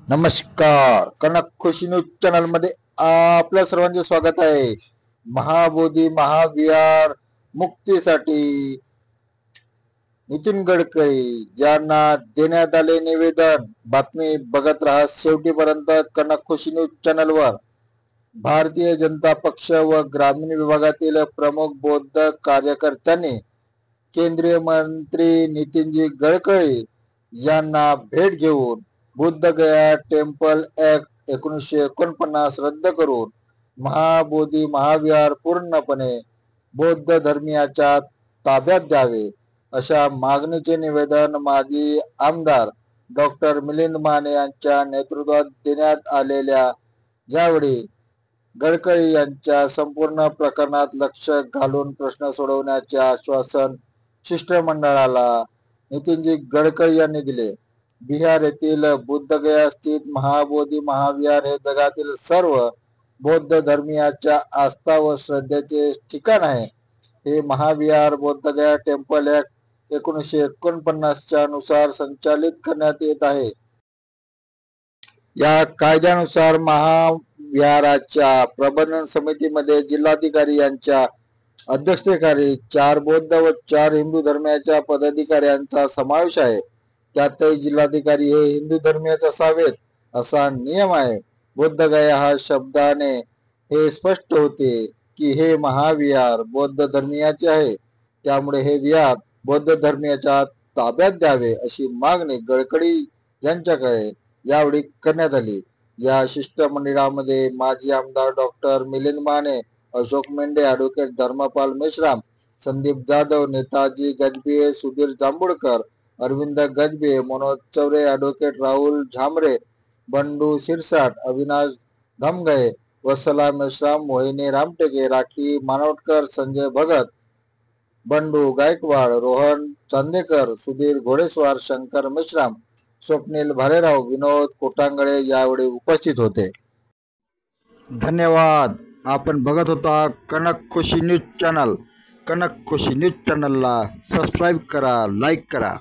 नमस्कार. कनक खुशी news channel मध्ये आपल्या सर्वांचे स्वागत आहे. महाबोधी महाविहार मुक्तीसाठी नितीन गडकरी यांना देण्यात आले निवेदन. बातमी बघत राहा शेवटीपर्यंत कनक खुशी न्यूज चॅनलवर. भारतीय जनता पक्ष व ग्रामीण विभागातील प्रमुख बौद्ध कार्यकर्त्यांनी केंद्रीय मंत्री नितीनजी गडकरी यांना भेट घेऊन बुद्धगया टेम्पल ऍक्ट 1949 रद्द करून महाबोधी महाविहार पूर्णपणे बौद्ध धर्मियाच्या ताब्यात द्यावे अशा मागणीचे निवेदन माजी आमदार डॉक्टर मिलिंद माने यांच्या नेतृत्वात देण्यात आलेल्या यावेळी गडकरी यांच्या संपूर्ण प्रकरणात लक्ष घालून प्रश्न सोडवण्याचे आश्वासन शिष्टमंडळाला नितीनजी गडकरी यांनी दिले. बिहार येथील बुद्धगया स्थित महाबोधी महाविहार हे जगातील सर्व बौद्ध धर्मियाच्या आस्था व श्रद्धेचे ठिकाण आहे. हे महाविहार बुद्धगया टेम्पल ऍक्ट 1949 नुसार संचालित करण्यात येत आहे. या कायद्यानुसार महाविहाराच्या प्रबंधन समितीमध्ये जिल्हाधिकारी यांच्या अध्यक्षतेखाली 4 बौद्ध व 4 हिंदू धर्मियाच्या पदाधिकाऱ्यांचा समावेश आहे. त्यातही जिल्हाधिकारी हे हिंदू धर्मीयच असावेत असा नियम आहे. बुद्धगया हा शब्दाने हे स्पष्ट होते की हे महाविहार बौद्ध धर्मियाचे आहे. त्यामुळे हे विहार बौद्ध धर्मियाच्या ताब्यात द्यावे अशी मागणी गडकरी यांच्याकडे यावेळी करण्यात आली. या शिष्टमंडळामध्ये माजी आमदार doctor Milind Mane, Ashok Mendhe, advocate Dharmapal Meshram, Sandeep Jadhav, Netaji Gajbhiye, Sudhir Jambhulkar, Arvind Gajbhiye, Manoj Chaure, advocate Rahul Zambare, Bandu Shirsat, Avinash Dhamgaye, Vatsala Meshram, Mohini Ramteke, Rakhi Manavatkar, Sanjay Bhagat, Bandu Gaikwad, Rohan Chandekar, Sudhir Ghodeswar, Shankar Meshram, Swapnil Bhalerao, विनोद कोटांगळे यावेळी उपस्थित होते. धन्यवाद. आपण बघत होता कनक खुशी न्यूज चॅनल. कनक खुशी न्यूज चॅनलला सबस्क्राईब करा, लाईक करा.